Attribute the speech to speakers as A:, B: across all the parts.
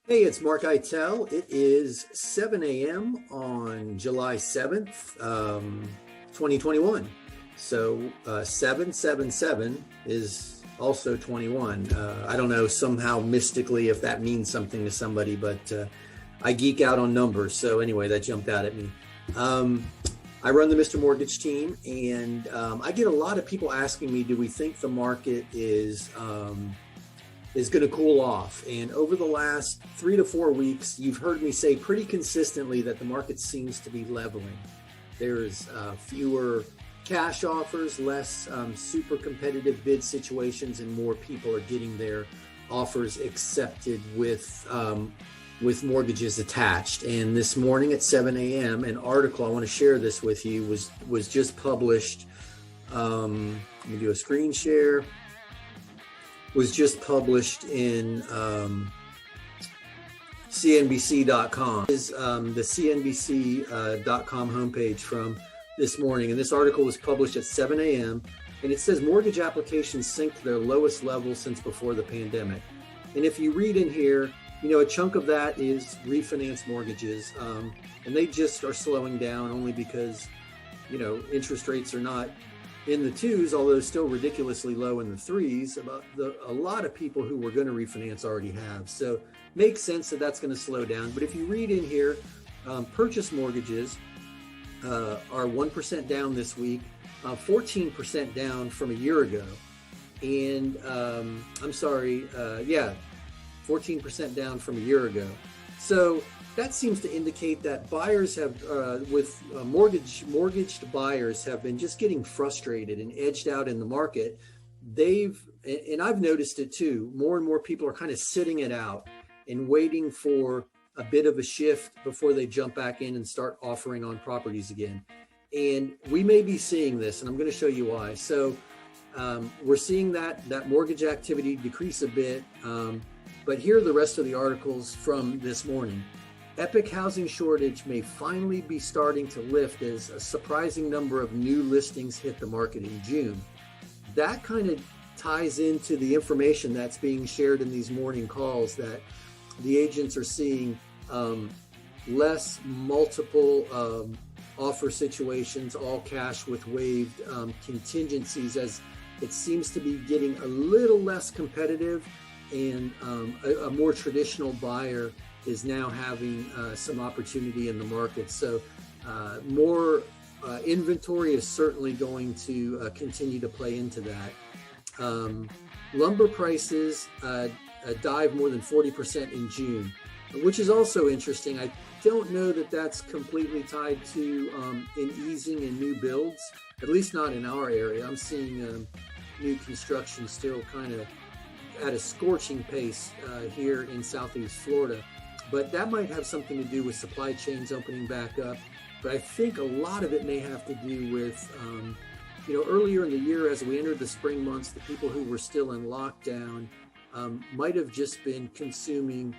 A: Hey, it's Mark Eitel. It is 7 a.m. on July 7th, 2021. So 777 is also 21. I don't know somehow mystically if that means something to somebody, but I geek out on numbers. So anyway, that jumped out at me. Um, I run the Mr. Mortgage team, and I get a lot of people asking me, do we think the market is going to cool off? And over the last 3 to 4 weeks, you've heard me say pretty consistently that the market seems to be leveling. There's fewer cash offers, less super competitive bid situations, and more people are getting their offers accepted with mortgages attached. And this morning at 7 a.m., an article, I want to share this with you, was just published. Let me do a screen share. Was just published in CNBC.com. Is the CNBC.com homepage from this morning. And this article was published at 7 a.m. And it says mortgage applications sink to their lowest level since before the pandemic. And if you read in here, you know, a chunk of that is refinance mortgages. And they just are slowing down only because, you know, interest rates are not in the twos, although still ridiculously low in the threes. A lot of people who were going to refinance already have. So makes sense that that's going to slow down. But if you read in here, purchase mortgages are 1% down this week, 14% down from a year ago. And 14% down from a year ago. So that seems to indicate that buyers have, mortgaged buyers have been just getting frustrated and edged out in the market. And I've noticed it too, more and more people are kind of sitting it out and waiting for a bit of a shift before they jump back in and start offering on properties again. And we may be seeing this, and I'm going to show you why. So we're seeing that mortgage activity decrease a bit. But here are the rest of the articles from this morning. Epic housing shortage may finally be starting to lift as a surprising number of new listings hit the market in June. That kind of ties into the information that's being shared in these morning calls, that the agents are seeing less multiple offer situations, all cash with waived contingencies, as it seems to be getting a little less competitive, and a more traditional buyer is now having some opportunity in the market. So more inventory is certainly going to continue to play into that. Lumber prices dive more than 40% in June, which is also interesting. I don't know that that's completely tied to an easing in new builds, at least not in our area. I'm seeing new construction still kind of at a scorching pace here in Southeast Florida. But that might have something to do with supply chains opening back up. But I think a lot of it may have to do with, earlier in the year, as we entered the spring months, the people who were still in lockdown might have just been consuming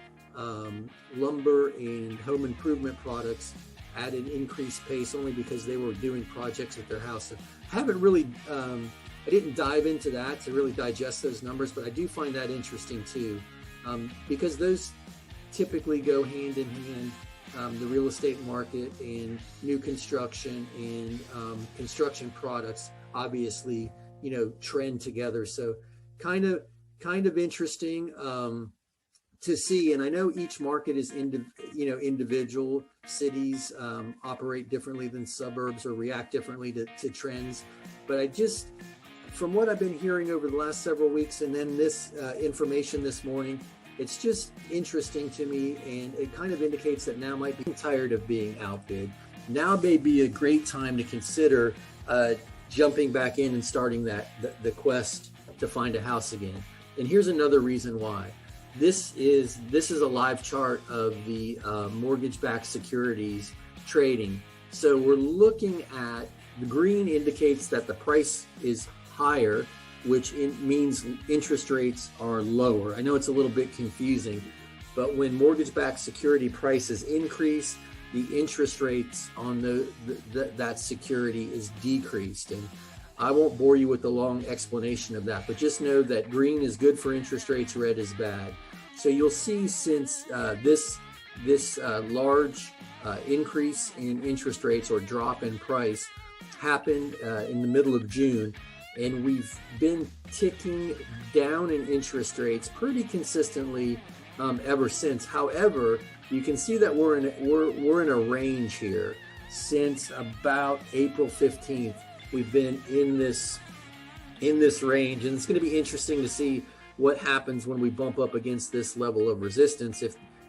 A: lumber and home improvement products at an increased pace only because they were doing projects at their house. So I haven't really, I didn't dive into that to really digest those numbers, but I do find that interesting too, because those typically go hand in hand. The real estate market and new construction and construction products obviously, trend together. So kind of interesting to see. And I know each market is individual. Cities operate differently than suburbs or react differently to trends. But from what I've been hearing over the last several weeks, and then this information this morning, it's just interesting to me, and it kind of indicates that now might be tired of being outbid. Now may be a great time to consider jumping back in and starting the quest to find a house again. And here's another reason why. This is a live chart of the mortgage-backed securities trading. So we're looking at the green indicates that the price is higher, which means interest rates are lower. I know it's a little bit confusing, but when mortgage-backed security prices increase, the interest rates on that security is decreased. And I won't bore you with the long explanation of that, but just know that green is good for interest rates, red is bad. So you'll see since this large increase in interest rates or drop in price happened in the middle of June, and we've been ticking down in interest rates pretty consistently ever since. However, you can see that we're in a range here since about April 15th. We've been in this range, and it's going to be interesting to see what happens when we bump up against this level of resistance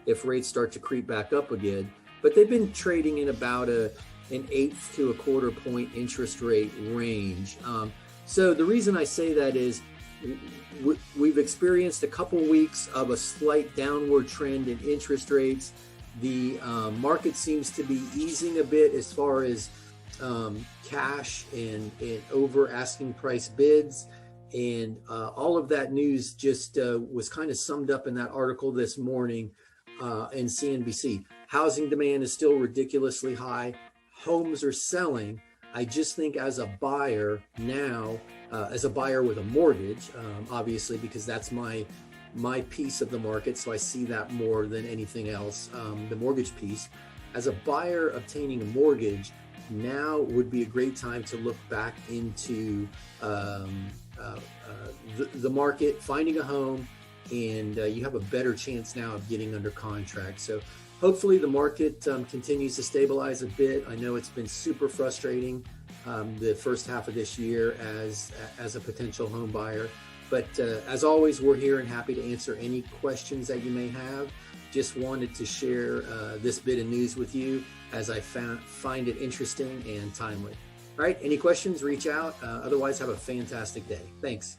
A: if rates start to creep back up again. But they've been trading in about an 1/8 to 1/4 point interest rate range. So the reason I say that is we've experienced a couple weeks of a slight downward trend in interest rates. The market seems to be easing a bit as far as cash and over asking price bids. And all of that news just was kind of summed up in that article this morning in CNBC. Housing demand is still ridiculously high. Homes are selling. I just think as a buyer now, as a buyer with a mortgage, obviously, because that's my piece of the market, so I see that more than anything else, the mortgage piece. As a buyer obtaining a mortgage, now would be a great time to look back into the market, finding a home, and you have a better chance now of getting under contract. So hopefully the market continues to stabilize a bit. I know it's been super frustrating the first half of this year as a potential home buyer. But as always, we're here and happy to answer any questions that you may have. Just wanted to share this bit of news with you as I find it interesting and timely. All right, any questions, reach out. Otherwise, have a fantastic day. Thanks.